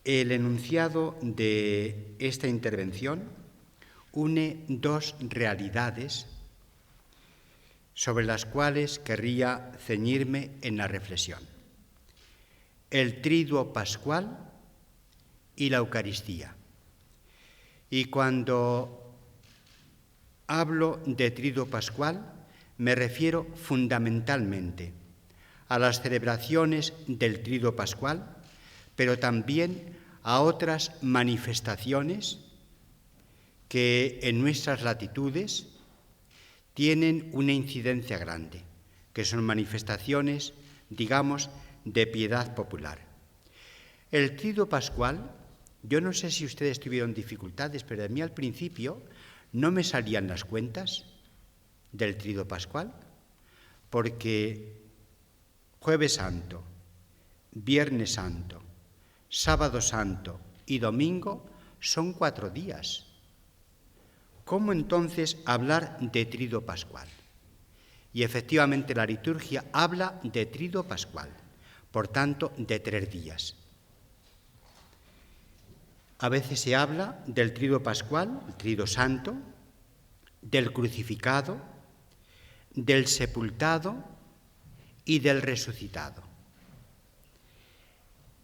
El enunciado de esta intervención une dos realidades sobre las cuales querría ceñirme en la reflexión: el triduo pascual y la Eucaristía. Y cuando hablo de triduo pascual, me refiero fundamentalmente a las celebraciones del triduo pascual, pero también a otras manifestaciones que en nuestras latitudes tienen una incidencia grande, que son manifestaciones, digamos, de piedad popular. El triduo pascual, yo no sé si ustedes tuvieron dificultades, pero a mí al principio no me salían las cuentas del triduo pascual, porque Jueves Santo, Viernes Santo, Sábado Santo y Domingo son 4 días. ¿Cómo entonces hablar de triduo pascual? Y efectivamente la liturgia habla de triduo pascual, por tanto de 3 días. A veces se habla del triduo pascual, el triduo santo, del crucificado, del sepultado y del resucitado.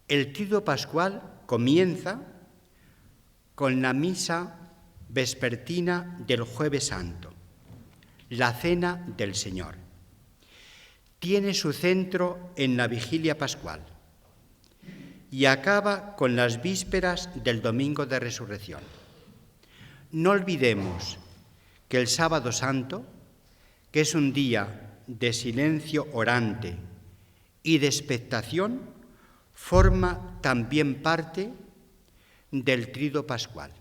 El triduo pascual comienza con la misa vespertina del Jueves Santo, la Cena del Señor. Tiene su centro en la Vigilia Pascual y acaba con las vísperas del Domingo de Resurrección. No olvidemos que el Sábado Santo, que es un día de silencio orante y de expectación, forma también parte del triduo pascual.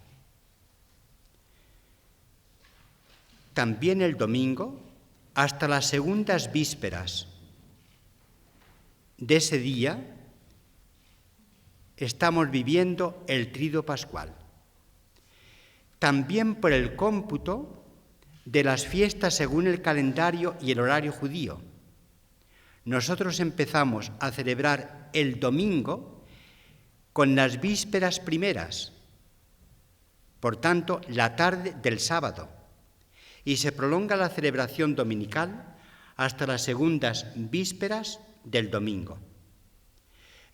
También el domingo, hasta las segundas vísperas de ese día, estamos viviendo el triduo pascual. También por el cómputo de las fiestas según el calendario y el horario judío. Nosotros empezamos a celebrar el domingo con las vísperas primeras, por tanto, la tarde del sábado, y se prolonga la celebración dominical hasta las segundas vísperas del domingo.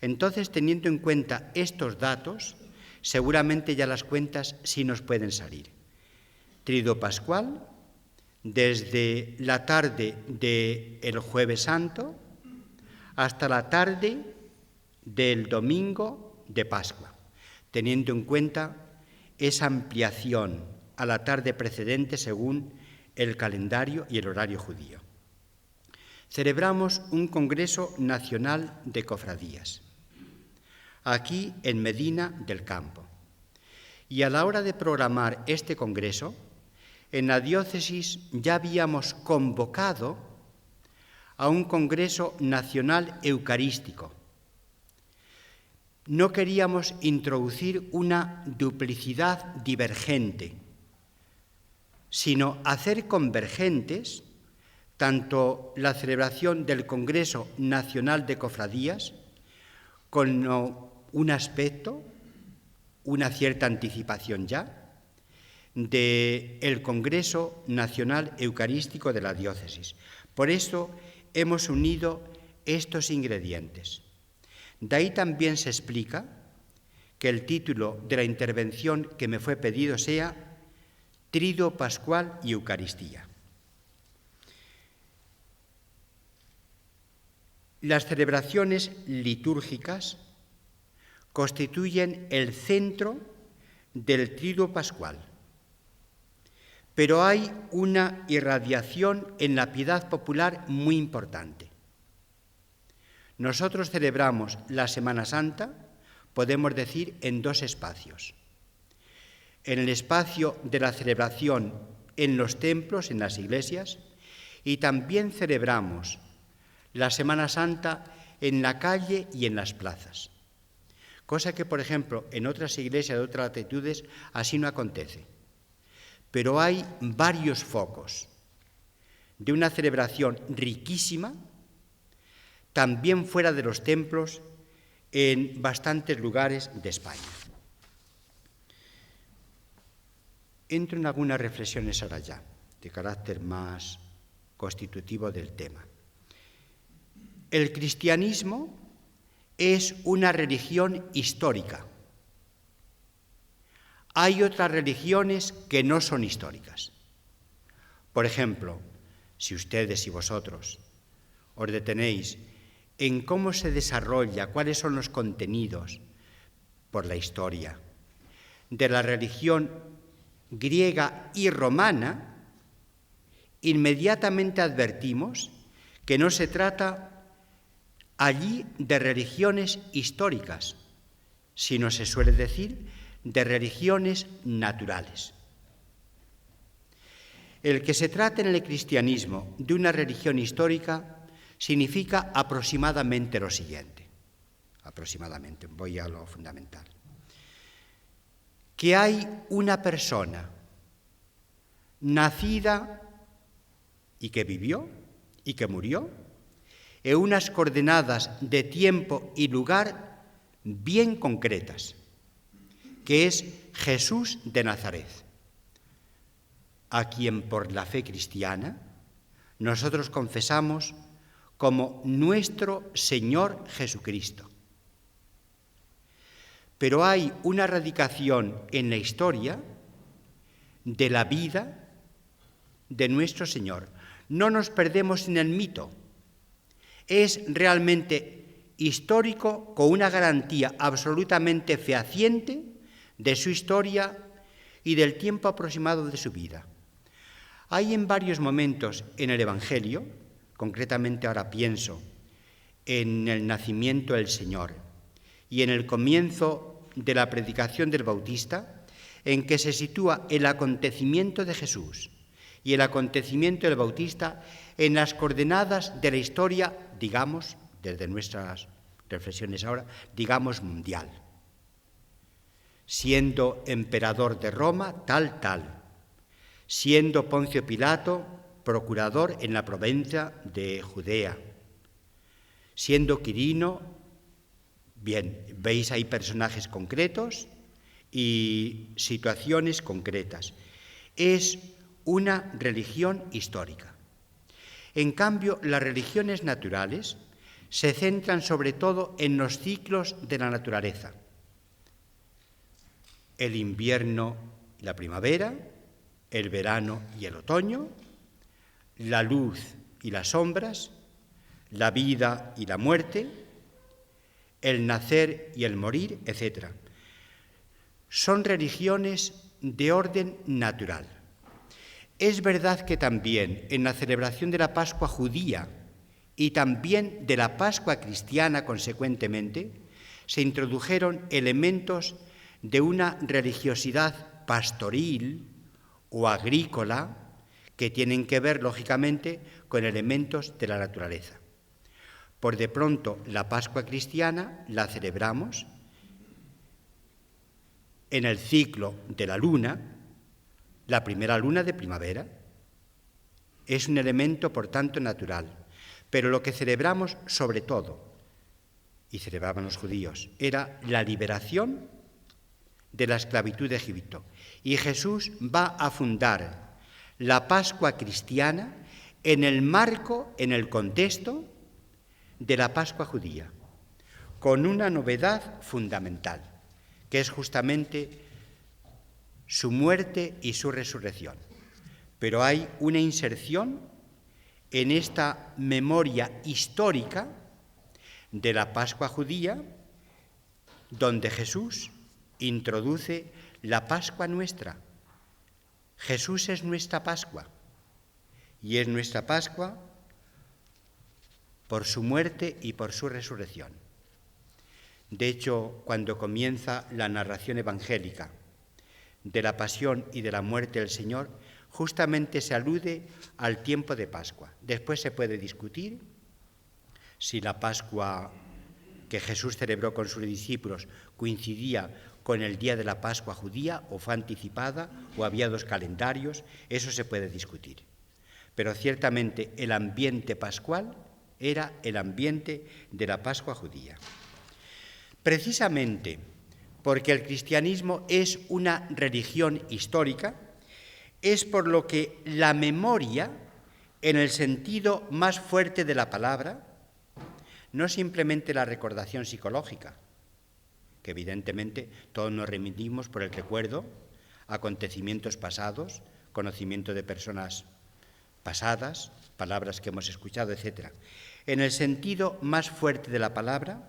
Entonces, teniendo en cuenta estos datos, seguramente ya las cuentas sí nos pueden salir. Triduo pascual, desde la tarde del Jueves Santo hasta la tarde del domingo de Pascua, teniendo en cuenta esa ampliación a la tarde precedente según el calendario y el horario judío. Celebramos un Congreso Nacional de Cofradías, aquí en Medina del Campo. Y a la hora de programar este congreso, en la diócesis ya habíamos convocado a un Congreso Nacional Eucarístico. No queríamos introducir una duplicidad divergente, sino hacer convergentes tanto la celebración del Congreso Nacional de Cofradías con un aspecto, una cierta anticipación ya, del Congreso Nacional Eucarístico de la Diócesis. Por eso hemos unido estos ingredientes. De ahí también se explica que el título de la intervención que me fue pedido sea Triduo Pascual y Eucaristía. Las celebraciones litúrgicas constituyen el centro del Triduo Pascual, pero hay una irradiación en la piedad popular muy importante. Nosotros celebramos la Semana Santa, podemos decir, en 2 espacios. En el espacio de la celebración en los templos, en las iglesias, y también celebramos la Semana Santa en la calle y en las plazas. Cosa que, por ejemplo, en otras iglesias de otras latitudes así no acontece. Pero hay varios focos de una celebración riquísima, también fuera de los templos, en bastantes lugares de España. Entro en algunas reflexiones ahora ya, de carácter más constitutivo del tema. El cristianismo es una religión histórica. Hay otras religiones que no son históricas. Por ejemplo, si ustedes y vosotros os detenéis en cómo se desarrolla, cuáles son los contenidos por la historia de la religión griega y romana, inmediatamente advertimos que no se trata allí de religiones históricas, sino se suele decir de religiones naturales. El que se trate en el cristianismo de una religión histórica significa aproximadamente lo siguiente. Aproximadamente, voy a lo fundamental. Que hay una persona nacida y que vivió y que murió en unas coordenadas de tiempo y lugar bien concretas, que es Jesús de Nazaret, a quien por la fe cristiana nosotros confesamos como nuestro Señor Jesucristo. Pero hay una radicación en la historia de la vida de nuestro Señor. No nos perdemos en el mito. Es realmente histórico con una garantía absolutamente fehaciente de su historia y del tiempo aproximado de su vida. Hay en varios momentos en el Evangelio, concretamente ahora pienso en el nacimiento del Señor y en el comienzo de la predicación del Bautista, en que se sitúa el acontecimiento de Jesús y el acontecimiento del Bautista en las coordenadas de la historia, digamos, desde nuestras reflexiones ahora, digamos mundial. Siendo emperador de Roma, tal, siendo Poncio Pilato procurador en la provincia de Judea, siendo Quirino, bien, veis ahí personajes concretos y situaciones concretas. Es una religión histórica. En cambio, las religiones naturales se centran sobre todo en los ciclos de la naturaleza. El invierno y la primavera, el verano y el otoño, la luz y las sombras, la vida y la muerte, el nacer y el morir, etc. Son religiones de orden natural. Es verdad que también en la celebración de la Pascua judía y también de la Pascua cristiana, consecuentemente, se introdujeron elementos de una religiosidad pastoril o agrícola que tienen que ver, lógicamente, con elementos de la naturaleza. Por de pronto, la Pascua cristiana la celebramos en el ciclo de la luna, la primera luna de primavera. Es un elemento, por tanto, natural. Pero lo que celebramos sobre todo, y celebraban los judíos, era la liberación de la esclavitud de Egipto. Y Jesús va a fundar la Pascua cristiana en el marco, en el contexto de la Pascua judía, con una novedad fundamental, que es justamente su muerte y su resurrección. Pero hay una inserción en esta memoria histórica de la Pascua judía, donde Jesús introduce la Pascua nuestra. Jesús es nuestra Pascua, y es nuestra Pascua por su muerte y por su resurrección. De hecho, cuando comienza la narración evangélica de la pasión y de la muerte del Señor, justamente se alude al tiempo de Pascua. Después se puede discutir si la Pascua que Jesús celebró con sus discípulos coincidía con el día de la Pascua judía o fue anticipada o había dos calendarios, eso se puede discutir. Pero ciertamente el ambiente pascual era el ambiente de la Pascua judía. Precisamente porque el cristianismo es una religión histórica, es por lo que la memoria, en el sentido más fuerte de la palabra, no simplemente la recordación psicológica, que evidentemente todos nos remitimos por el recuerdo, acontecimientos pasados, conocimiento de personas pasadas, palabras que hemos escuchado, etc. En el sentido más fuerte de la palabra,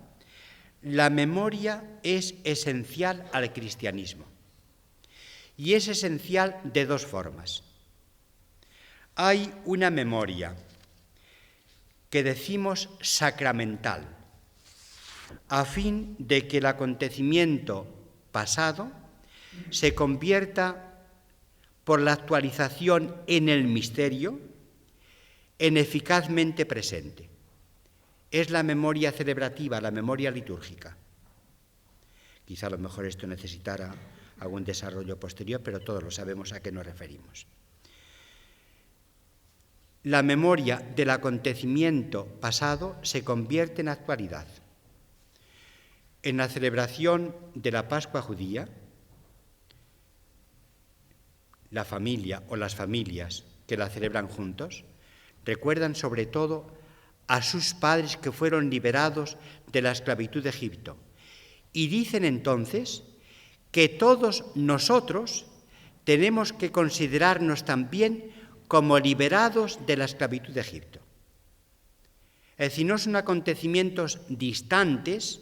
la memoria es esencial al cristianismo. Y es esencial de dos formas. Hay una memoria que decimos sacramental, a fin de que el acontecimiento pasado se convierta, por la actualización en el misterio, en eficazmente presente. Es la memoria celebrativa, la memoria litúrgica. Quizá a lo mejor esto necesitara algún desarrollo posterior, pero todos lo sabemos a qué nos referimos. La memoria del acontecimiento pasado se convierte en actualidad. En la celebración de la Pascua judía, la familia o las familias que la celebran juntos recuerdan sobre todo a sus padres que fueron liberados de la esclavitud de Egipto. Y dicen entonces que todos nosotros tenemos que considerarnos también como liberados de la esclavitud de Egipto. Es decir, no son acontecimientos distantes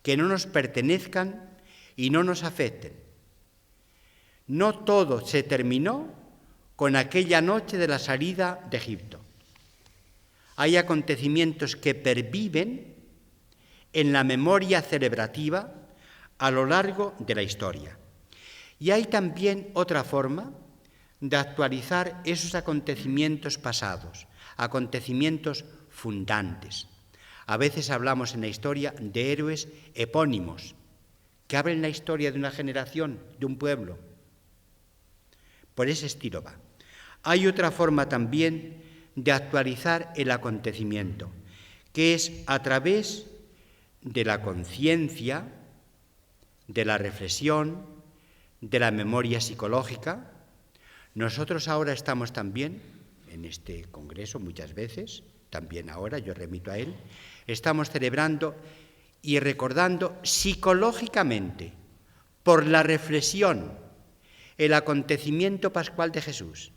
que no nos pertenezcan y no nos afecten. No todo se terminó con aquella noche de la salida de Egipto. Hay acontecimientos que perviven en la memoria celebrativa a lo largo de la historia. Y hay también otra forma de actualizar esos acontecimientos pasados, acontecimientos fundantes. A veces hablamos en la historia de héroes epónimos, que abren la historia de una generación, de un pueblo. Por ese estilo va. Hay otra forma también de actualizar el acontecimiento, que es a través de la conciencia, de la reflexión, de la memoria psicológica. Nosotros ahora estamos también, en este congreso muchas veces, también ahora, yo remito a él, estamos celebrando y recordando psicológicamente, por la reflexión, el acontecimiento pascual de Jesús.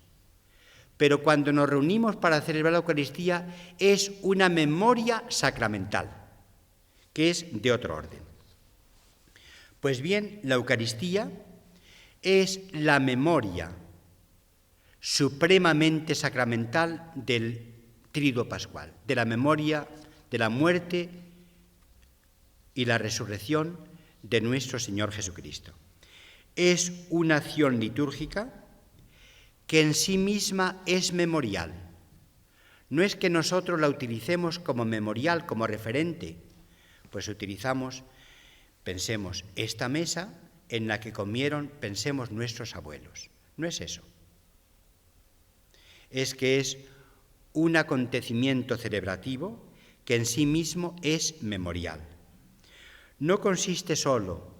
Pero cuando nos reunimos para celebrar la Eucaristía es una memoria sacramental, que es de otro orden. Pues bien, la Eucaristía es la memoria supremamente sacramental del Triduo Pascual, de la memoria de la muerte y la resurrección de nuestro Señor Jesucristo. Es una acción litúrgica que en sí misma es memorial. No es que nosotros la utilicemos como memorial, como referente, pues utilizamos, pensemos, esta mesa en la que comieron, pensemos, nuestros abuelos. No es eso. Es que es un acontecimiento celebrativo que en sí mismo es memorial. No consiste solo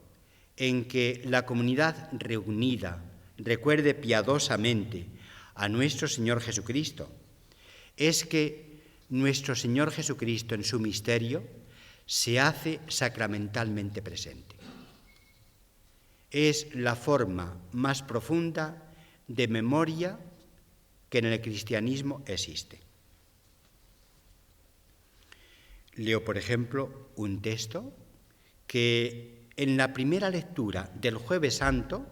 en que la comunidad reunida recuerde piadosamente a nuestro Señor Jesucristo, es que nuestro Señor Jesucristo en su misterio se hace sacramentalmente presente. Es la forma más profunda de memoria que en el cristianismo existe. Leo, por ejemplo, un texto que en la primera lectura del Jueves Santo,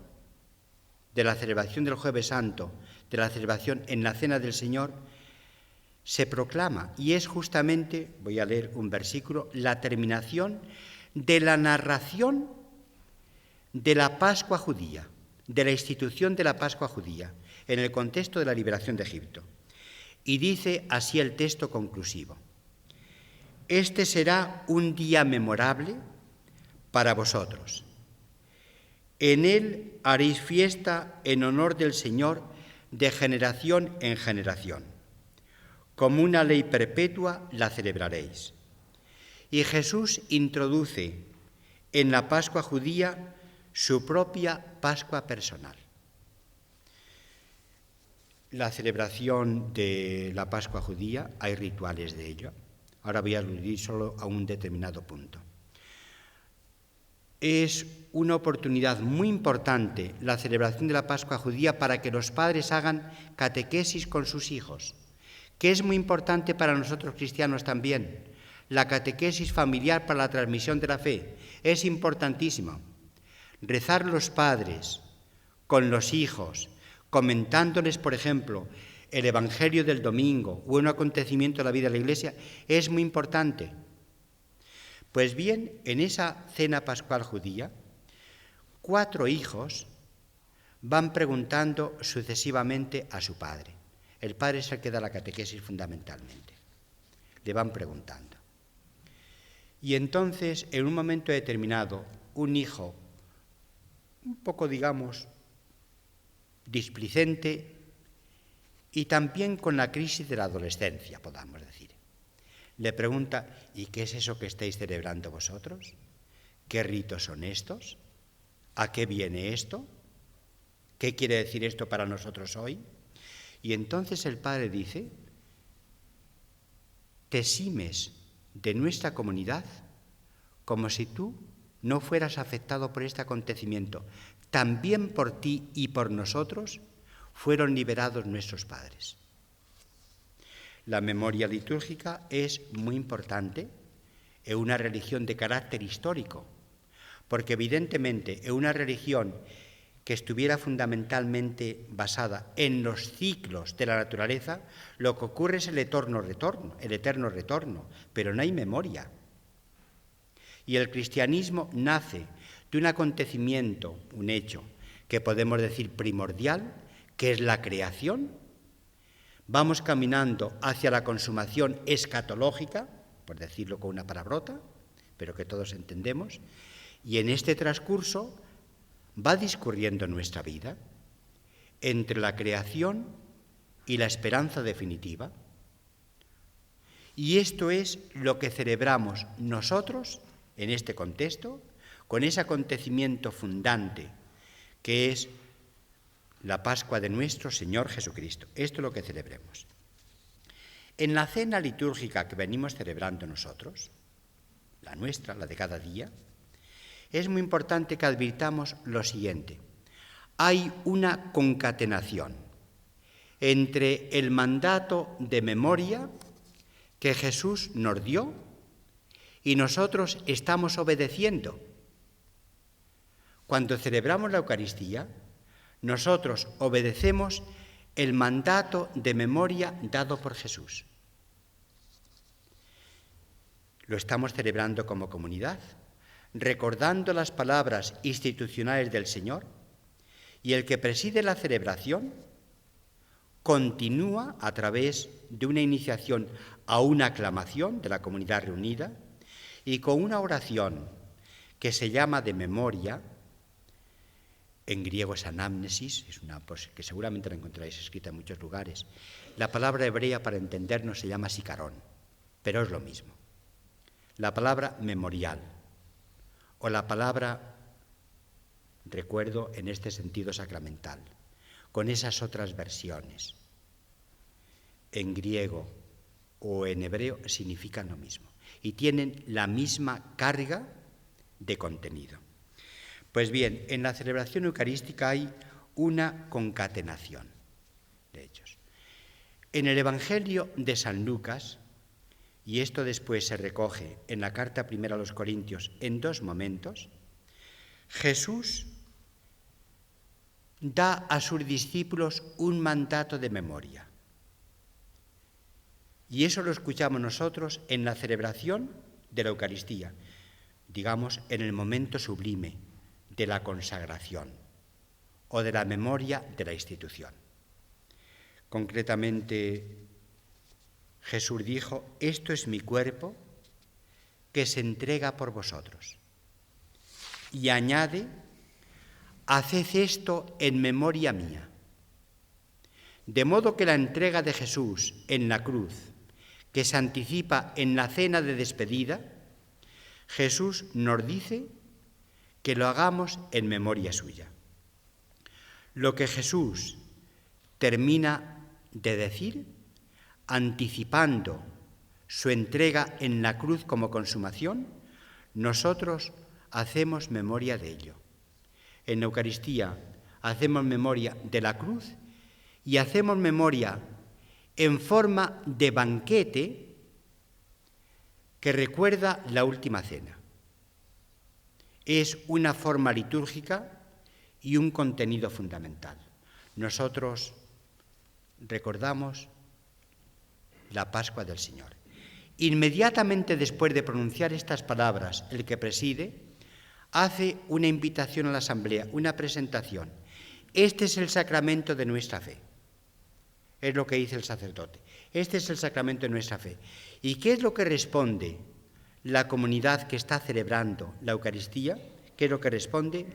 de la celebración del Jueves Santo, de la celebración en la Cena del Señor, se proclama, y es justamente, voy a leer un versículo, la terminación de la narración de la Pascua judía, de la institución de la Pascua judía, en el contexto de la liberación de Egipto. Y dice así el texto conclusivo: este será un día memorable para vosotros. En él haréis fiesta en honor del Señor de generación en generación. Como una ley perpetua la celebraréis. Y Jesús introduce en la Pascua judía su propia Pascua personal. La celebración de la Pascua judía, hay rituales de ello. Ahora voy a aludir solo a un determinado punto. Es una oportunidad muy importante la celebración de la Pascua judía para que los padres hagan catequesis con sus hijos, que es muy importante para nosotros cristianos también. La catequesis familiar para la transmisión de la fe es importantísima. Rezar los padres con los hijos, comentándoles, por ejemplo, el Evangelio del domingo o un acontecimiento de la vida de la Iglesia, es muy importante. Pues bien, en esa cena pascual judía, 4 hijos van preguntando sucesivamente a su padre. El padre es el que da la catequesis fundamentalmente. Le van preguntando. Y entonces, en un momento determinado, un hijo, un poco, digamos, displicente y también con la crisis de la adolescencia, podamos decir, le pregunta: ¿y qué es eso que estáis celebrando vosotros? ¿Qué ritos son estos? ¿A qué viene esto? ¿Qué quiere decir esto para nosotros hoy? Y entonces el padre dice: te eximes de nuestra comunidad como si tú no fueras afectado por este acontecimiento. También por ti y por nosotros fueron liberados nuestros padres. La memoria litúrgica es muy importante en una religión de carácter histórico, porque evidentemente en una religión que estuviera fundamentalmente basada en los ciclos de la naturaleza, lo que ocurre es el eterno retorno, pero no hay memoria. Y el cristianismo nace de un acontecimiento, un hecho, que podemos decir primordial, que es la creación. Vamos caminando hacia la consumación escatológica, por decirlo con una palabrota, pero que todos entendemos, y en este transcurso va discurriendo nuestra vida entre la creación y la esperanza definitiva. Y esto es lo que celebramos nosotros en este contexto, con ese acontecimiento fundante que es la Pascua de nuestro Señor Jesucristo. Esto es lo que celebremos. En la cena litúrgica que venimos celebrando nosotros, la nuestra, la de cada día, es muy importante que advirtamos lo siguiente: hay una concatenación entre el mandato de memoria que Jesús nos dio y nosotros estamos obedeciendo. Cuando celebramos la Eucaristía, nosotros obedecemos el mandato de memoria dado por Jesús. Lo estamos celebrando como comunidad, recordando las palabras institucionales del Señor, y el que preside la celebración continúa a través de una iniciación a una aclamación de la comunidad reunida y con una oración que se llama de memoria. En griego es anamnesis, es una que seguramente la encontraréis escrita en muchos lugares. La palabra hebrea para entendernos se llama sicarón, pero es lo mismo. La palabra memorial o la palabra recuerdo en este sentido sacramental, con esas otras versiones, en griego o en hebreo significan lo mismo y tienen la misma carga de contenido. Pues bien, en la celebración eucarística hay una concatenación de hechos. En el Evangelio de San Lucas, y esto después se recoge en la carta primera a los Corintios en 2 momentos, Jesús da a sus discípulos un mandato de memoria. Y eso lo escuchamos nosotros en la celebración de la Eucaristía, digamos, en el momento sublime de la consagración o de la memoria de la institución. Concretamente, Jesús dijo: esto es mi cuerpo que se entrega por vosotros. Y añade: haced esto en memoria mía. De modo que la entrega de Jesús en la cruz, que se anticipa en la cena de despedida, Jesús nos dice que lo hagamos en memoria suya. Lo que Jesús termina de decir, anticipando su entrega en la cruz como consumación, nosotros hacemos memoria de ello. En la Eucaristía hacemos memoria de la cruz y hacemos memoria en forma de banquete que recuerda la última cena. Es una forma litúrgica y un contenido fundamental. Nosotros recordamos la Pascua del Señor. Inmediatamente después de pronunciar estas palabras, el que preside hace una invitación a la asamblea, una presentación. Este es el sacramento de nuestra fe. Es lo que dice el sacerdote. Este es el sacramento de nuestra fe. ¿Y qué es lo que responde la comunidad que está celebrando la Eucaristía? ¿Qué es lo que responde?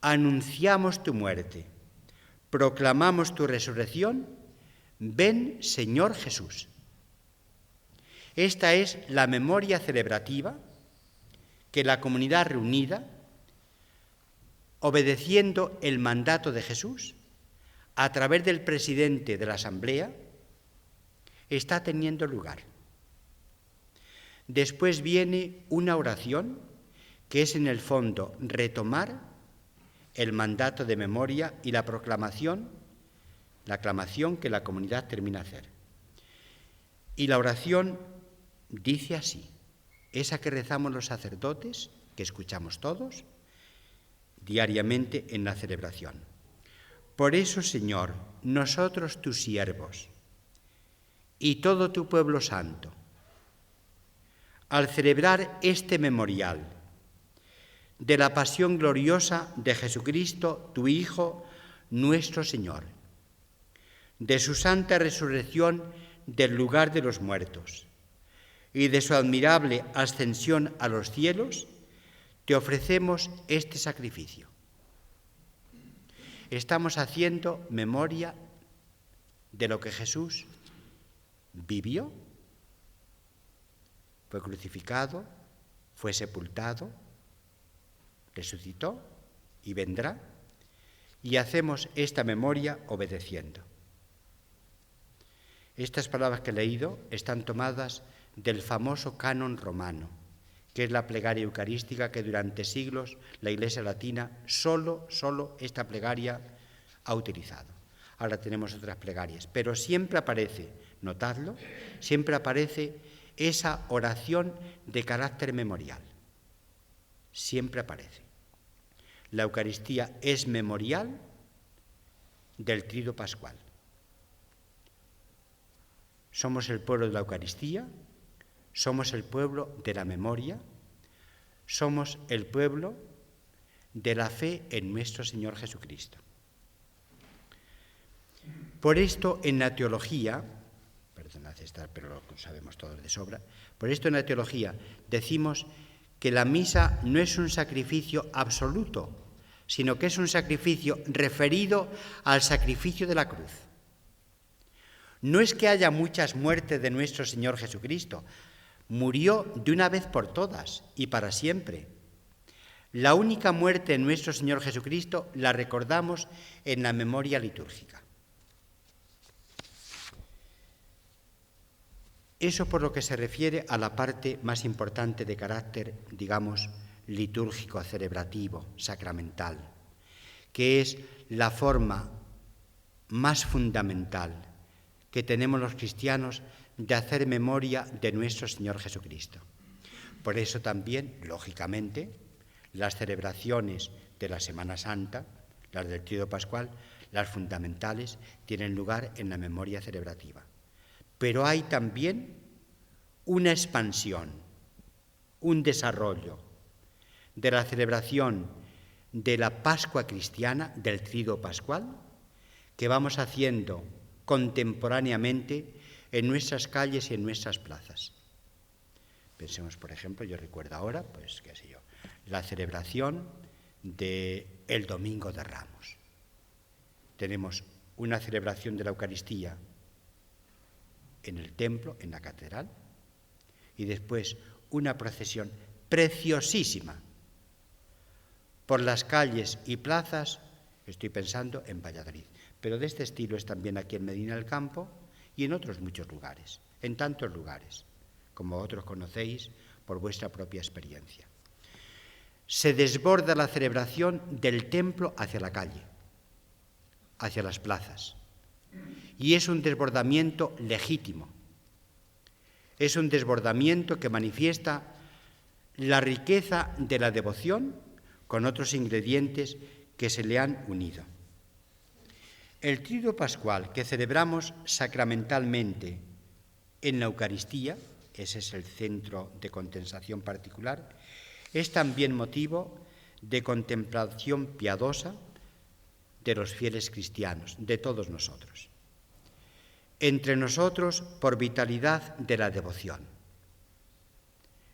Anunciamos tu muerte, proclamamos tu resurrección, ven Señor Jesús. Esta es la memoria celebrativa que la comunidad reunida, obedeciendo el mandato de Jesús, a través del presidente de la Asamblea, está teniendo lugar. Después viene una oración que es en el fondo retomar el mandato de memoria y la proclamación, la aclamación que la comunidad termina de hacer. Y la oración dice así, esa que rezamos los sacerdotes, que escuchamos todos, diariamente en la celebración. Por eso, Señor, nosotros tus siervos y todo tu pueblo santo, al celebrar este memorial de la pasión gloriosa de Jesucristo, tu Hijo, nuestro Señor, de su santa resurrección del lugar de los muertos y de su admirable ascensión a los cielos, te ofrecemos este sacrificio. Estamos haciendo memoria de lo que Jesús vivió, fue crucificado, fue sepultado, resucitó y vendrá, y hacemos esta memoria obedeciendo. Estas palabras que he leído están tomadas del famoso canon romano, que es la plegaria eucarística que durante siglos la Iglesia latina solo esta plegaria ha utilizado. Ahora tenemos otras plegarias, pero siempre aparece, notadlo, siempre aparece esa oración de carácter memorial. Siempre aparece. La Eucaristía es memorial del Tríodo Pascual. Somos el pueblo de la Eucaristía, somos el pueblo de la memoria, somos el pueblo de la fe en nuestro Señor Jesucristo. Por esto en la teología, perdonad esta, pero lo sabemos todos de sobra, por esto en la teología decimos que la misa no es un sacrificio absoluto, sino que es un sacrificio referido al sacrificio de la cruz. No es que haya muchas muertes de nuestro Señor Jesucristo, murió de una vez por todas y para siempre. La única muerte de nuestro Señor Jesucristo la recordamos en la memoria litúrgica. Eso por lo que se refiere a la parte más importante de carácter, digamos, litúrgico, celebrativo, sacramental, que es la forma más fundamental que tenemos los cristianos de hacer memoria de nuestro Señor Jesucristo. Por eso también, lógicamente, las celebraciones de la Semana Santa, las del Tríodo Pascual, las fundamentales, tienen lugar en la memoria celebrativa. Pero hay también una expansión, un desarrollo de la celebración de la Pascua cristiana, del Tríodo Pascual, que vamos haciendo contemporáneamente en nuestras calles y en nuestras plazas. Pensemos, por ejemplo, yo recuerdo ahora, pues, qué sé yo, la celebración del Domingo de Ramos. Tenemos una celebración de la Eucaristía en el templo, en la catedral, y después una procesión preciosísima por las calles y plazas, estoy pensando en Valladolid, pero de este estilo es también aquí en Medina del Campo y en otros muchos lugares, en tantos lugares, como otros conocéis por vuestra propia experiencia. Se desborda la celebración del templo hacia la calle, hacia las plazas, y es un desbordamiento legítimo. Es un desbordamiento que manifiesta la riqueza de la devoción con otros ingredientes que se le han unido. El Triduo Pascual que celebramos sacramentalmente en la Eucaristía, ese es el centro de contemplación particular, es también motivo de contemplación piadosa de los fieles cristianos, de todos nosotros. Entre nosotros, por vitalidad de la devoción.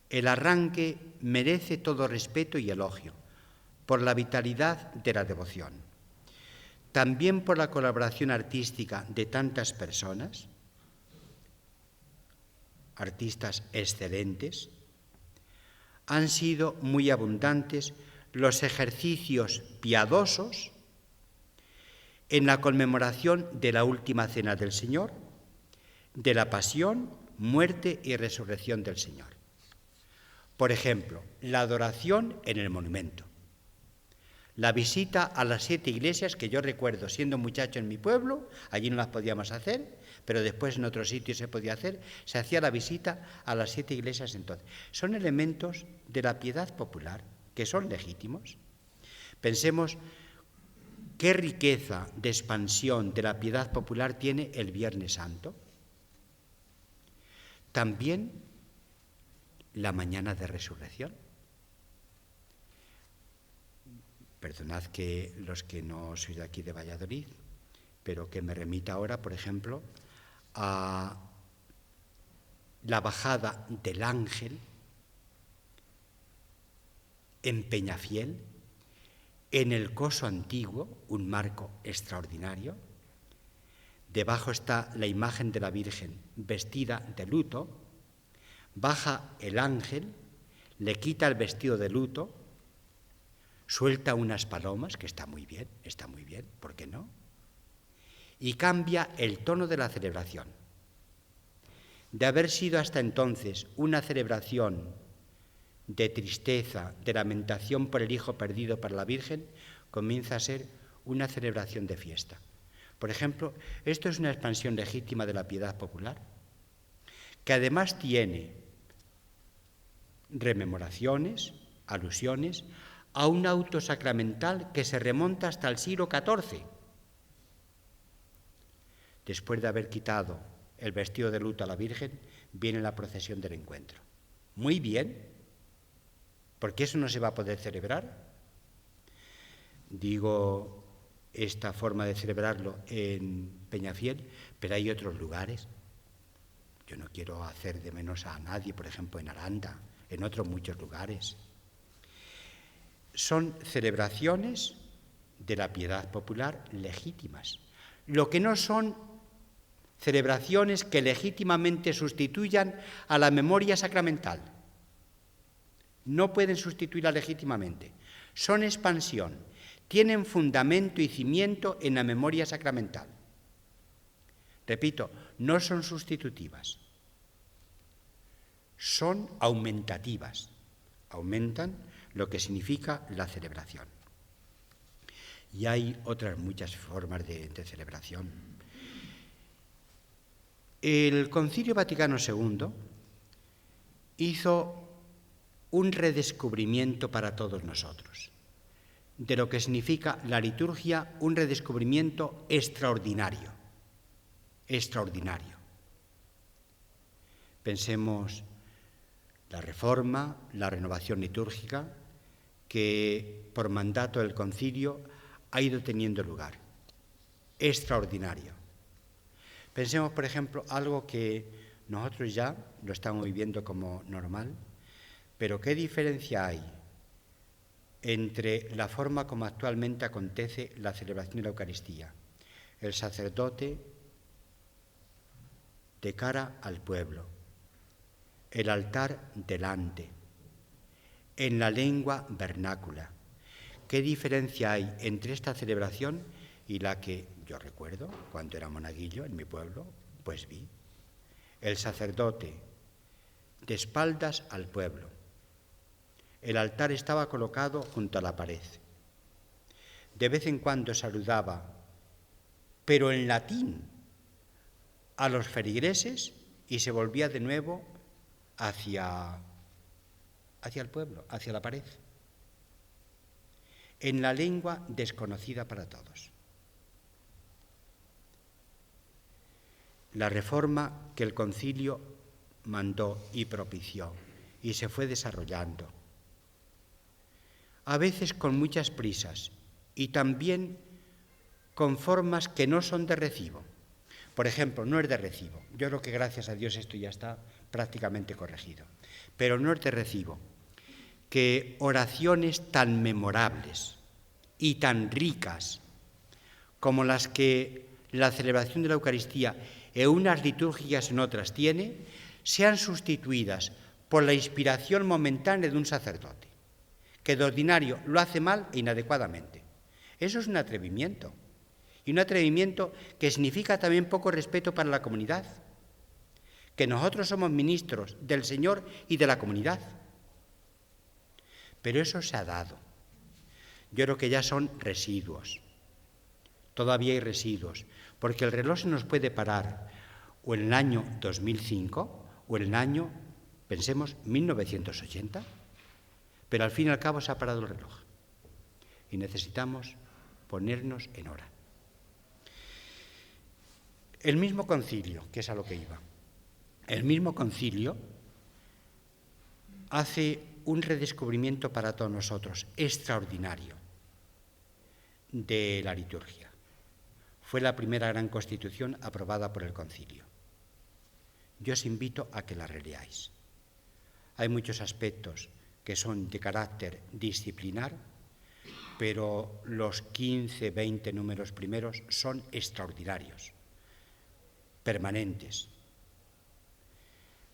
El arranque merece todo respeto y elogio, por la vitalidad de la devoción. También por la colaboración artística de tantas personas, artistas excelentes, han sido muy abundantes los ejercicios piadosos en la conmemoración de la última cena del Señor, de la pasión, muerte y resurrección del Señor. Por ejemplo, la adoración en el monumento, la visita a las 7 iglesias que yo recuerdo siendo muchacho en mi pueblo, allí no las podíamos hacer, pero después en otros sitios se podía hacer, se hacía la visita a las 7 iglesias entonces. Son elementos de la piedad popular que son legítimos. Pensemos qué riqueza de expansión de la piedad popular tiene el Viernes Santo. También la mañana de resurrección. Perdonad que los que no sois de aquí de Valladolid, pero que me remita ahora, por ejemplo, a la bajada del ángel en Peñafiel, en el Coso Antiguo, un marco extraordinario. Debajo está la imagen de la Virgen vestida de luto, baja el ángel, le quita el vestido de luto, suelta unas palomas, que está muy bien, ¿por qué no? Y cambia el tono de la celebración. De haber sido hasta entonces una celebración de tristeza, de lamentación por el hijo perdido para la Virgen, comienza a ser una celebración de fiesta. Por ejemplo, esto es una expansión legítima de la piedad popular, que además tiene rememoraciones, alusiones a un auto sacramental que se remonta hasta el siglo XIV. Después de haber quitado el vestido de luto a la Virgen, viene la procesión del encuentro. Muy bien, porque eso no se va a poder celebrar. Digo esta forma de celebrarlo en Peñafiel, pero hay otros lugares. Yo no quiero hacer de menos a nadie, por ejemplo en Aranda, en otros muchos lugares. Son celebraciones de la piedad popular legítimas. Lo que no son celebraciones que legítimamente sustituyan a la memoria sacramental. No pueden sustituirla legítimamente. Son expansión. Tienen fundamento y cimiento en la memoria sacramental. Repito, no son sustitutivas. Son aumentativas. Aumentan lo que significa la celebración. Y hay otras muchas formas de celebración. El Concilio Vaticano II hizo un redescubrimiento para todos nosotros de lo que significa la liturgia, un redescubrimiento extraordinario. Extraordinario. Pensemos la reforma, la renovación litúrgica, que por mandato del concilio ha ido teniendo lugar. Extraordinario. Pensemos, por ejemplo, algo que nosotros ya lo estamos viviendo como normal, pero ¿qué diferencia hay entre la forma como actualmente acontece la celebración de la Eucaristía? El sacerdote de cara al pueblo, el altar delante, en la lengua vernácula. ¿qué diferencia hay entre esta celebración y la que yo recuerdo cuando era monaguillo en mi pueblo? Pues vi el sacerdote de espaldas al pueblo. El altar estaba colocado junto a la pared. De vez en cuando saludaba, pero en latín, a los feligreses y se volvía de nuevo hacia el pueblo, hacia la pared, en la lengua desconocida para todos. La reforma que el concilio mandó y propició y se fue desarrollando, a veces con muchas prisas y también con formas que no son de recibo. Por ejemplo, no es de recibo. Yo creo que gracias a Dios esto ya está prácticamente corregido. Pero no es de recibo que oraciones tan memorables y tan ricas como las que la celebración de la Eucaristía en unas litúrgicas en otras tiene, sean sustituidas por la inspiración momentánea de un sacerdote, que de ordinario lo hace mal e inadecuadamente. Eso es un atrevimiento. Y un atrevimiento que significa también poco respeto para la comunidad, que nosotros somos ministros del Señor y de la comunidad. Pero eso se ha dado. Yo creo que ya son residuos. Todavía hay residuos, porque el reloj se nos puede parar o en el año 2005 o en el año, pensemos, 1980, pero al fin y al cabo se ha parado el reloj y necesitamos ponernos en hora. El mismo concilio, que es a lo que iba, el mismo concilio hace un redescubrimiento para todos nosotros extraordinario de la liturgia. Fue la primera gran constitución aprobada por el concilio. Yo os invito a que la releáis. Hay muchos aspectos que son de carácter disciplinar, pero los 15, 20 números primeros son extraordinarios, permanentes.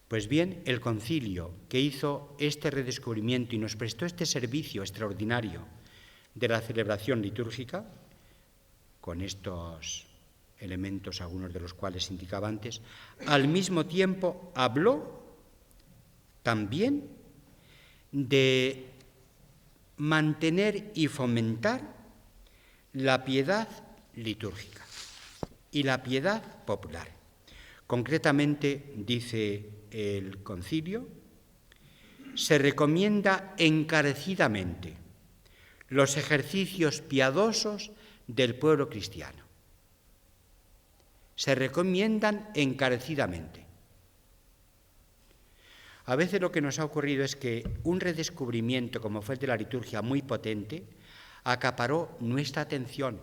Pues bien, el concilio que hizo este redescubrimiento y nos prestó este servicio extraordinario de la celebración litúrgica, con estos elementos, algunos de los cuales indicaba antes, al mismo tiempo habló también de mantener y fomentar la piedad litúrgica y la piedad popular. Concretamente, dice el concilio, se recomienda encarecidamente los ejercicios piadosos del pueblo cristiano. Se recomiendan encarecidamente. A veces lo que nos ha ocurrido es que un redescubrimiento como fue el de la liturgia muy potente acaparó nuestra atención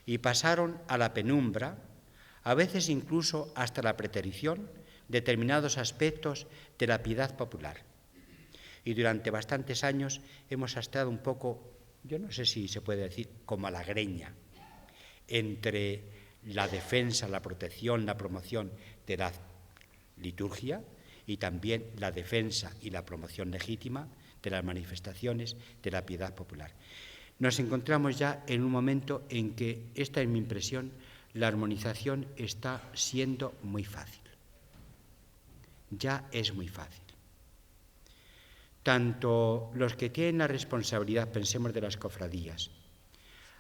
y pasaron a la penumbra, a veces incluso hasta la preterición, determinados aspectos de la piedad popular. Y durante bastantes años hemos estado un poco, yo no sé si se puede decir, como a la greña, entre la defensa, la protección, la promoción de la liturgia y también la defensa y la promoción legítima de las manifestaciones de la piedad popular. Nos encontramos ya en un momento en que, esta es mi impresión, la armonización está siendo muy fácil. Ya es muy fácil. Tanto los que tienen la responsabilidad, pensemos de las cofradías,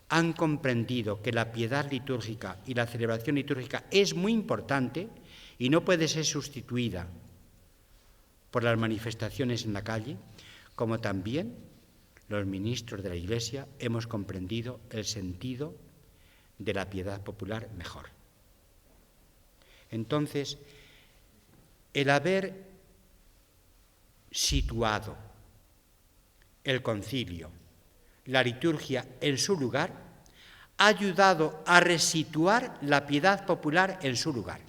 han comprendido que la piedad litúrgica y la celebración litúrgica es muy importante y no puede ser sustituida por las manifestaciones en la calle, como también los ministros de la Iglesia hemos comprendido el sentido de la piedad popular mejor. Entonces, el haber situado el concilio, la liturgia en su lugar, ha ayudado a resituar la piedad popular en su lugar.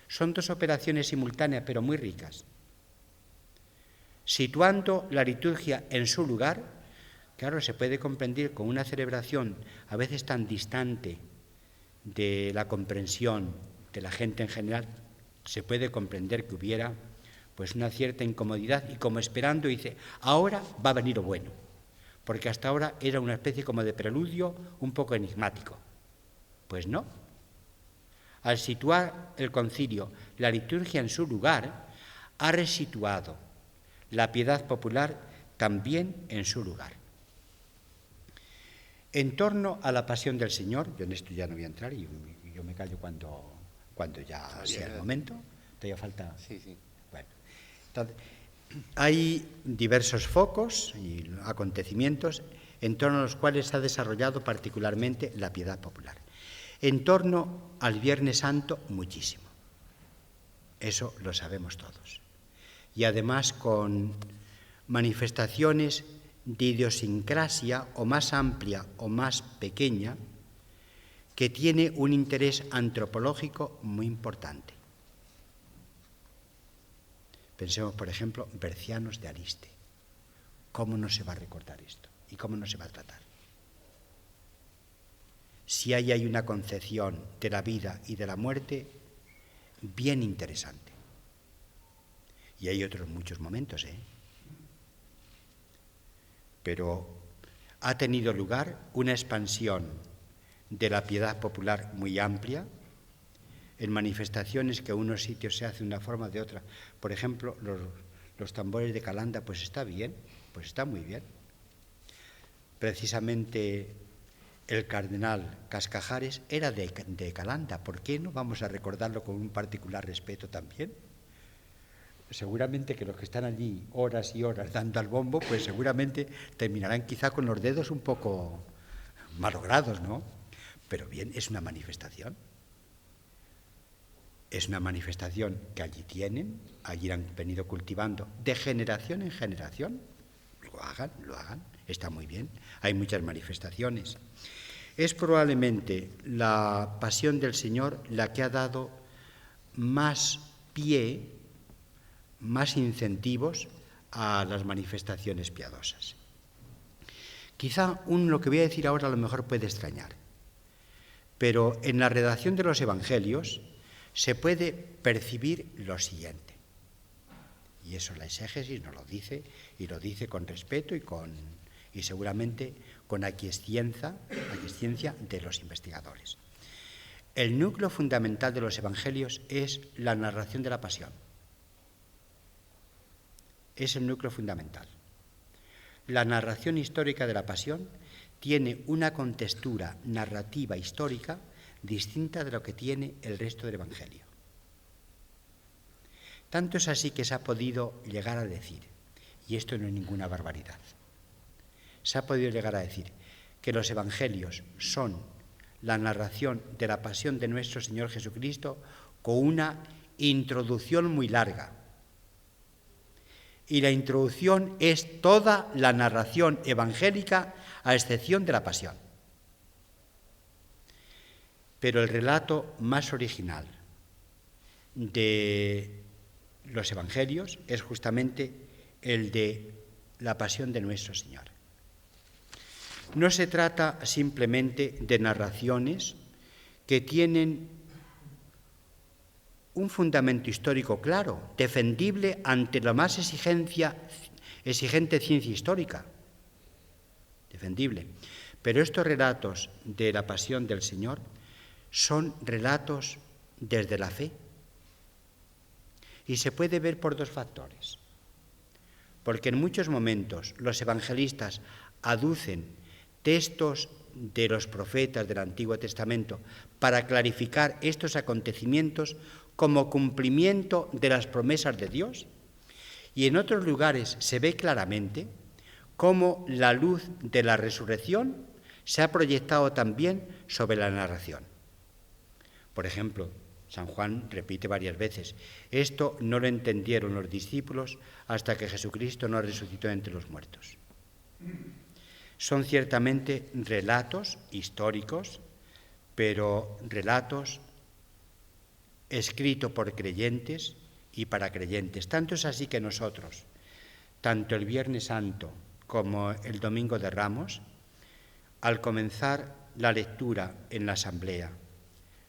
Son dos operaciones simultáneas, pero muy ricas. Situando la liturgia en su lugar, claro, se puede comprender con una celebración a veces tan distante de la comprensión de la gente en general, se puede comprender que hubiera pues una cierta incomodidad y como esperando dice, ahora va a venir lo bueno, porque hasta ahora era una especie como de preludio un poco enigmático. Pues no. Al situar el concilio la liturgia en su lugar, ha resituado la piedad popular también en su lugar. En torno a la pasión del Señor, yo en esto ya no voy a entrar y yo me callo cuando ya sea el momento. ¿Todavía falta? Sí. Bueno, entonces, hay diversos focos y acontecimientos en torno a los cuales se ha desarrollado particularmente la piedad popular. En torno al Viernes Santo, muchísimo. Eso lo sabemos todos. Y además con manifestaciones de idiosincrasia o más amplia o más pequeña, que tiene un interés antropológico muy importante. Pensemos, por ejemplo, Bercianos de Aliste. ¿Cómo no se va a recordar esto? ¿Y cómo no se va a tratar? Si ahí hay una concepción de la vida y de la muerte bien interesante. Y hay otros muchos momentos, Pero ha tenido lugar una expansión de la piedad popular muy amplia, en manifestaciones que en unos sitios se hace de una forma, de otra. Por ejemplo, los tambores de Calanda, pues está bien, pues está muy bien. Precisamente el cardenal Cascajares era de Calanda. ¿Por qué no vamos a recordarlo con un particular respeto también? Seguramente que los que están allí horas y horas dando al bombo, pues seguramente terminarán quizá con los dedos un poco malogrados, ¿no? Pero bien, es una manifestación. Es una manifestación que allí tienen, allí han venido cultivando de generación en generación. Lo hagan, está muy bien. Hay muchas manifestaciones. Es probablemente la pasión del Señor la que ha dado más pie, más incentivos a las manifestaciones piadosas. Quizá lo que voy a decir ahora a lo mejor puede extrañar, pero en la redacción de los Evangelios se puede percibir lo siguiente, y eso la exégesis nos lo dice, y lo dice con respeto y seguramente con aquiescencia de los investigadores. El núcleo fundamental de los Evangelios es la narración de la pasión. Es el núcleo fundamental. La narración histórica de la pasión tiene una contextura narrativa histórica distinta de lo que tiene el resto del Evangelio. Tanto es así que se ha podido llegar a decir, y esto no es ninguna barbaridad, se ha podido llegar a decir que los Evangelios son la narración de la pasión de nuestro Señor Jesucristo con una introducción muy larga. Y la introducción es toda la narración evangélica a excepción de la pasión. Pero el relato más original de los Evangelios es justamente el de la pasión de nuestro Señor. No se trata simplemente de narraciones que tienen un fundamento histórico claro, defendible ante la más exigente ciencia histórica. Defendible. Pero estos relatos de la pasión del Señor son relatos desde la fe. Y se puede ver por dos factores. Porque en muchos momentos los evangelistas aducen textos de los profetas del Antiguo Testamento para clarificar estos acontecimientos como cumplimiento de las promesas de Dios, y en otros lugares se ve claramente cómo la luz de la resurrección se ha proyectado también sobre la narración. Por ejemplo, San Juan repite varias veces, esto no lo entendieron los discípulos hasta que Jesucristo no resucitó entre los muertos. Son ciertamente relatos históricos, pero relatos escritos por creyentes y para creyentes. Tanto es así que nosotros, tanto el Viernes Santo como el Domingo de Ramos, al comenzar la lectura en la asamblea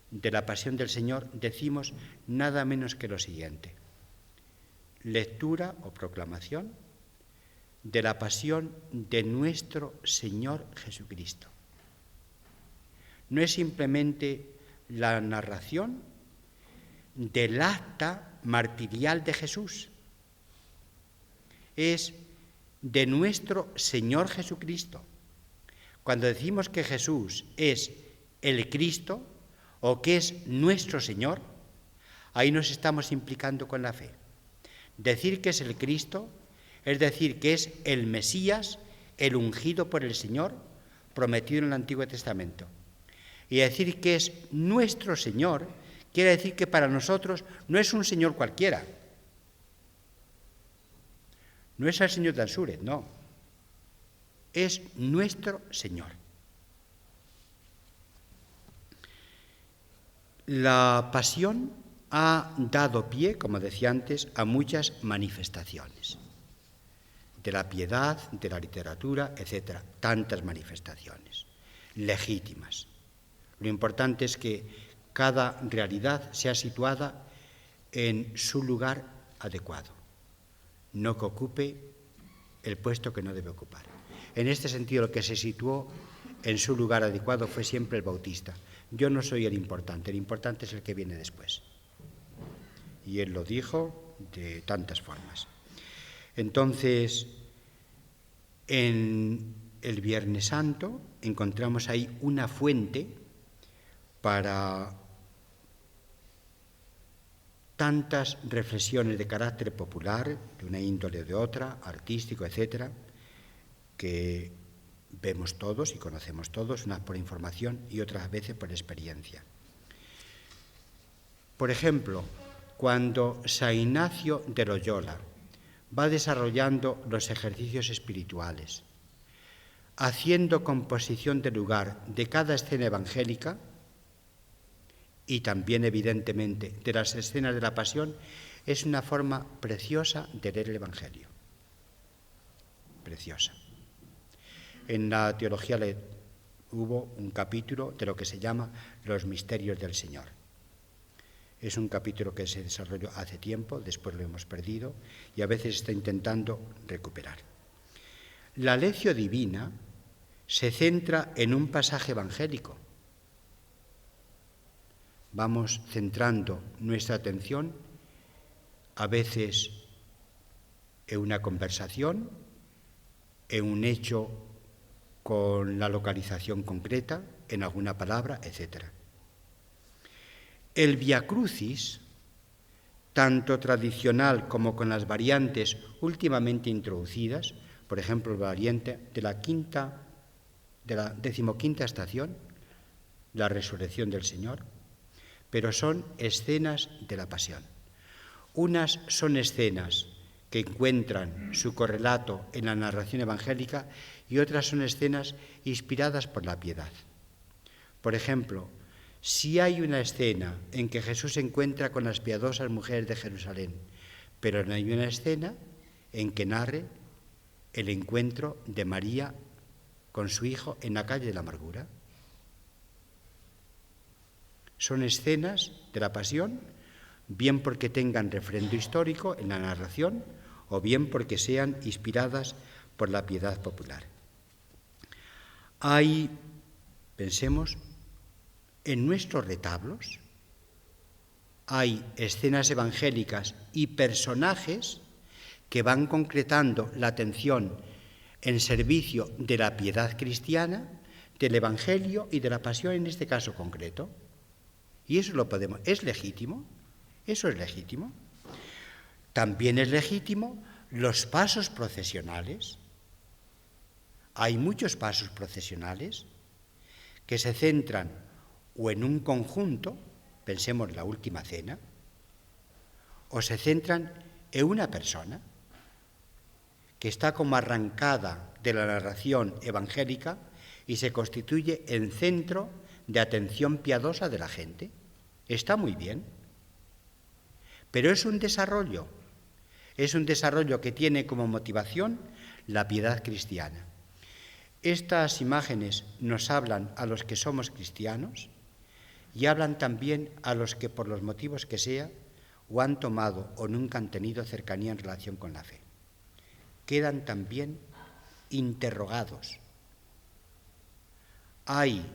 de la Pasión del Señor, decimos nada menos que lo siguiente: lectura o proclamación de la pasión de nuestro Señor Jesucristo. No es simplemente la narración del acta martirial de Jesús, es de nuestro Señor Jesucristo. Cuando decimos que Jesús es el Cristo o que es nuestro Señor, ahí nos estamos implicando con la fe. Decir que es el Cristo es decir que es el Mesías, el ungido por el Señor, prometido en el Antiguo Testamento. Y decir que es nuestro Señor quiere decir que para nosotros no es un Señor cualquiera. No es el Señor de Ansúrez, no. Es nuestro Señor. La pasión ha dado pie, como decía antes, a muchas manifestaciones. De la piedad, de la literatura, etc. Tantas manifestaciones legítimas. Lo importante es que cada realidad sea situada en su lugar adecuado, no que ocupe el puesto que no debe ocupar. En este sentido, el que se situó en su lugar adecuado fue siempre el Bautista. Yo no soy el importante es el que viene después. Y él lo dijo de tantas formas. Entonces, en el Viernes Santo encontramos ahí una fuente para tantas reflexiones de carácter popular, de una índole o de otra, artístico, etcétera, que vemos todos y conocemos todos, unas por información y otras veces por experiencia. Por ejemplo, cuando San Ignacio de Loyola va desarrollando los ejercicios espirituales, haciendo composición de lugar de cada escena evangélica y también, evidentemente, de las escenas de la pasión, es una forma preciosa de leer el Evangelio. Preciosa. En la teología hubo un capítulo de lo que se llama los misterios del Señor. Es un capítulo que se desarrolló hace tiempo, después lo hemos perdido y a veces está intentando recuperar. La lección divina se centra en un pasaje evangélico. Vamos centrando nuestra atención a veces en una conversación, en un hecho con la localización concreta, en alguna palabra, etc. El Via Crucis, tanto tradicional como con las variantes últimamente introducidas, por ejemplo, la variante de la 15ª estación, la resurrección del Señor, pero son escenas de la pasión. Unas son escenas que encuentran su correlato en la narración evangélica y otras son escenas inspiradas por la piedad. Por ejemplo, si hay una escena en que Jesús se encuentra con las piadosas mujeres de Jerusalén, pero no hay una escena en que narre el encuentro de María con su hijo en la calle de la amargura. Son escenas de la pasión, bien porque tengan refrendo histórico en la narración o bien porque sean inspiradas por la piedad popular. Pensemos, en nuestros retablos hay escenas evangélicas y personajes que van concretando la atención en servicio de la piedad cristiana, del Evangelio y de la pasión en este caso concreto. Y eso ¿es legítimo? Eso es legítimo. También es legítimo los pasos procesionales. Hay muchos pasos procesionales que se centran o en un conjunto, pensemos en la última cena, o se centran en una persona que está como arrancada de la narración evangélica y se constituye en centro de atención piadosa de la gente. Está muy bien, pero es un desarrollo que tiene como motivación la piedad cristiana. Estas imágenes nos hablan a los que somos cristianos y hablan también a los que por los motivos que sea o han tomado o nunca han tenido cercanía en relación con la fe. quedan también interrogados. Hay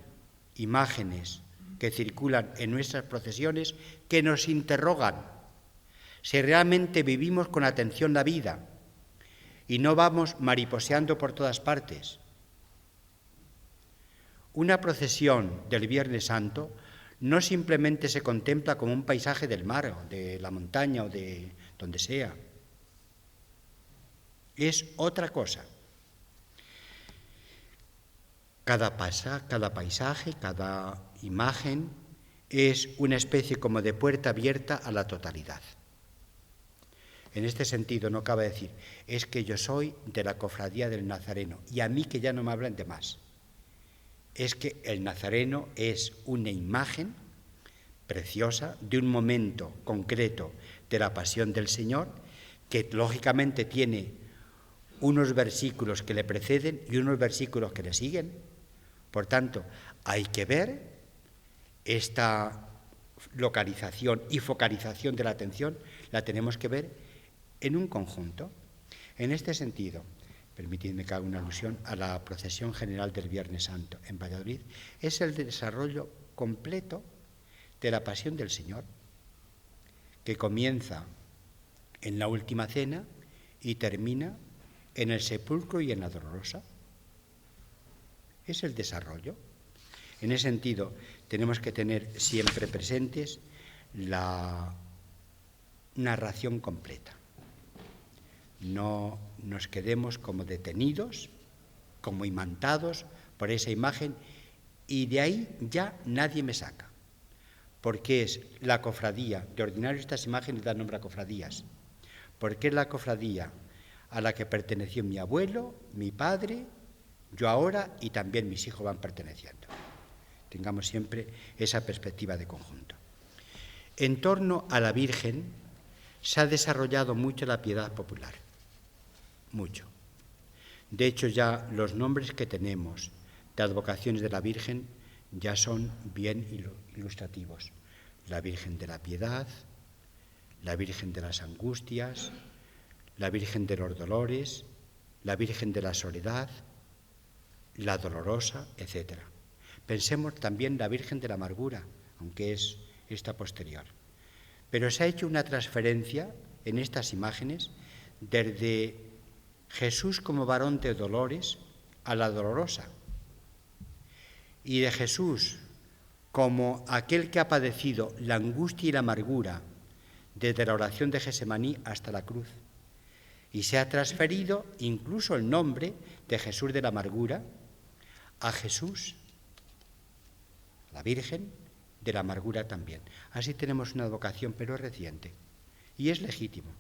imágenes que circulan en nuestras procesiones que nos interrogan si realmente vivimos con atención la vida y no vamos mariposeando por todas partes. Una procesión del Viernes Santo no simplemente se contempla como un paisaje del mar, o de la montaña o de donde sea. Es otra cosa. Cada paisaje, cada imagen es una especie como de puerta abierta a la totalidad. En este sentido no cabe decir, es que yo soy de la cofradía del Nazareno y a mí que ya no me hablan de más. Es que el Nazareno es una imagen preciosa de un momento concreto de la pasión del Señor que lógicamente tiene unos versículos que le preceden y unos versículos que le siguen. Por tanto, hay que ver esta localización y focalización de la atención, la tenemos que ver en un conjunto. En este sentido, permitidme que haga una alusión a la procesión general del Viernes Santo en Valladolid, es el desarrollo completo de la pasión del Señor, que comienza en la última cena y termina en el sepulcro y en la dolorosa. Es el desarrollo. En ese sentido, tenemos que tener siempre presentes la narración completa. No nos quedemos como detenidos, como imantados por esa imagen y de ahí ya nadie me saca, porque es la cofradía, de ordinario estas imágenes dan nombre a cofradías, porque es la cofradía a la que perteneció mi abuelo, mi padre, yo ahora y también mis hijos van perteneciendo. Tengamos siempre esa perspectiva de conjunto. En torno a la Virgen se ha desarrollado mucho la piedad popular, mucho. De hecho, ya los nombres que tenemos de advocaciones de la Virgen ya son bien ilustrativos. La Virgen de la Piedad, la Virgen de las Angustias, la Virgen de los Dolores, la Virgen de la Soledad, la Dolorosa, etc. Pensemos también la Virgen de la Amargura, aunque es esta posterior. Pero se ha hecho una transferencia en estas imágenes desde Jesús como varón de dolores a la Dolorosa, y de Jesús como aquel que ha padecido la angustia y la amargura desde la oración de Gesemaní hasta la cruz. Y se ha transferido incluso el nombre de Jesús de la Amargura a Jesús, la Virgen de la Amargura también. Así tenemos una advocación, pero es reciente. Y es legítimo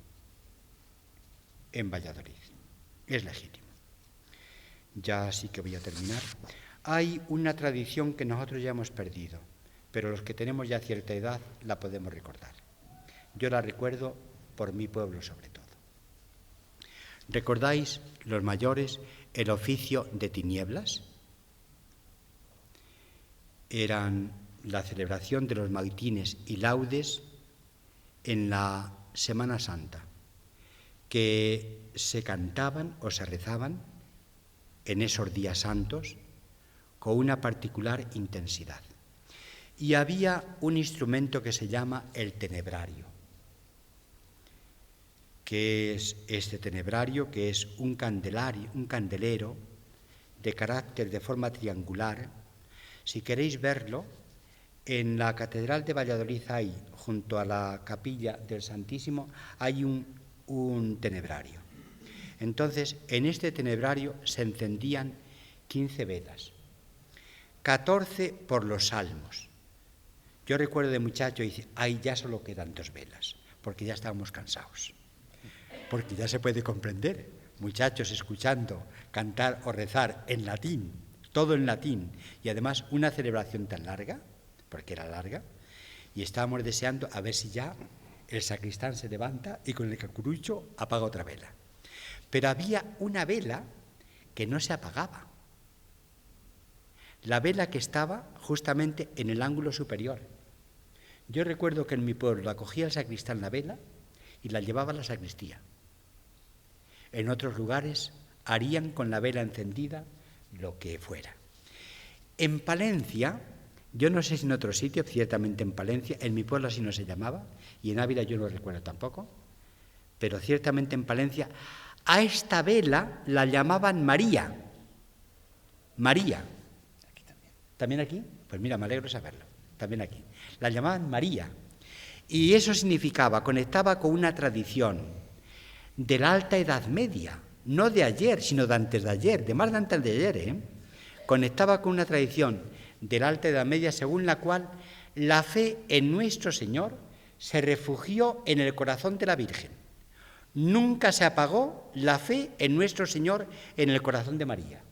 en Valladolid. Es legítimo. Ya sí que voy a terminar. Hay una tradición que nosotros ya hemos perdido, pero los que tenemos ya cierta edad la podemos recordar. Yo la recuerdo por mi pueblo sobre todo. ¿Recordáis, los mayores, el oficio de tinieblas? Eran la celebración de los maitines y laudes en la Semana Santa, que se cantaban o se rezaban en esos días santos con una particular intensidad. Y había un instrumento que se llama el tenebrario, que es este tenebrario, que es un candelero de carácter de forma triangular. Si queréis verlo, en la Catedral de Valladolid hay, junto a la capilla del Santísimo, hay un tenebrario. Entonces, en este tenebrario se encendían 15 velas, 14 por los salmos. Yo recuerdo de muchacho y dice, ay, ya solo quedan 2 velas, porque ya estábamos cansados. Porque ya se puede comprender, muchachos escuchando cantar o rezar en latín, todo en latín, y además una celebración tan larga, porque era larga, y estábamos deseando a ver si ya el sacristán se levanta y con el cacurucho apaga otra vela. Pero había una vela que no se apagaba, la vela que estaba justamente en el ángulo superior. Yo recuerdo que en mi pueblo la cogía el sacristán la vela y la llevaba a la sacristía. en otros lugares harían con la vela encendida lo que fuera. En Palencia, yo no sé si en otro sitio, ciertamente en Palencia, en mi pueblo así no se llamaba, y en Ávila yo no lo recuerdo tampoco, pero ciertamente en Palencia, a esta vela la llamaban María. María. Aquí también. ¿También aquí? Pues mira, me alegro de saberlo. También aquí. La llamaban María. Y eso significaba, conectaba con una tradición de la Alta Edad Media, no de ayer, sino de antes de ayer, de más de antes de ayer, Conectaba con una tradición de la Alta Edad Media según la cual la fe en nuestro Señor se refugió en el corazón de la Virgen. Nunca se apagó la fe en nuestro Señor en el corazón de María.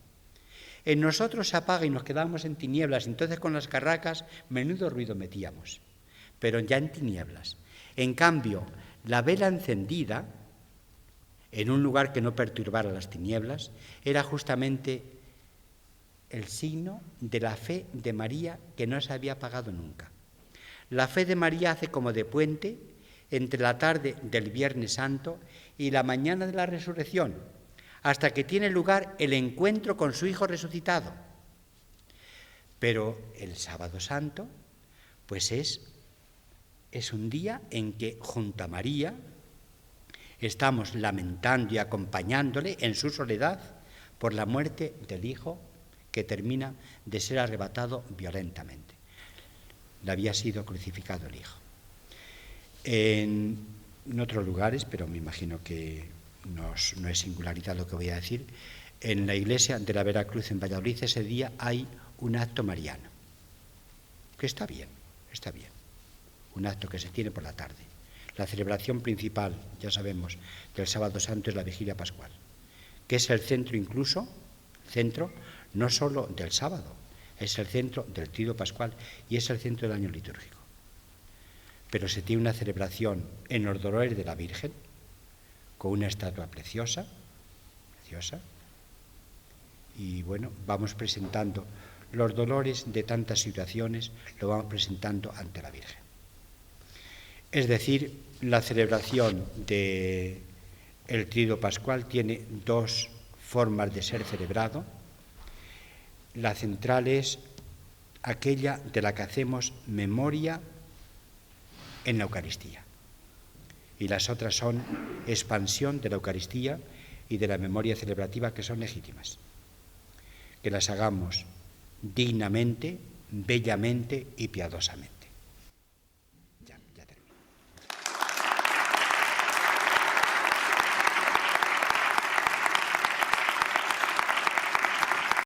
En nosotros se apaga y nos quedamos en tinieblas, entonces con las carracas menudo ruido metíamos, pero ya en tinieblas. En cambio, la vela encendida, en un lugar que no perturbara las tinieblas, era justamente el signo de la fe de María que no se había apagado nunca. La fe de María hace como de puente entre la tarde del Viernes Santo y la mañana de la Resurrección, hasta que tiene lugar el encuentro con su Hijo resucitado. Pero el Sábado Santo, pues es un día en que junto a María estamos lamentando y acompañándole en su soledad por la muerte del Hijo que termina de ser arrebatado violentamente. Le había sido crucificado el Hijo. En otros lugares, pero me imagino que no es singularidad lo que voy a decir, en la iglesia de la Veracruz en Valladolid ese día hay un acto mariano, que está bien, un acto que se tiene por la tarde. La celebración principal, ya sabemos, del Sábado Santo es la Vigilia Pascual, que es el centro incluso, no solo del sábado, es el centro del Triduo Pascual y es el centro del año litúrgico. Pero se tiene una celebración en los dolores de la Virgen, con una estatua preciosa, y bueno, vamos presentando los dolores de tantas situaciones, lo vamos presentando ante la Virgen. Es decir, la celebración del Triduo Pascual tiene dos formas de ser celebrado. La central es aquella de la que hacemos memoria en la Eucaristía. Y las otras son expansión de la Eucaristía y de la memoria celebrativa, que son legítimas. Que las hagamos dignamente, bellamente y piadosamente.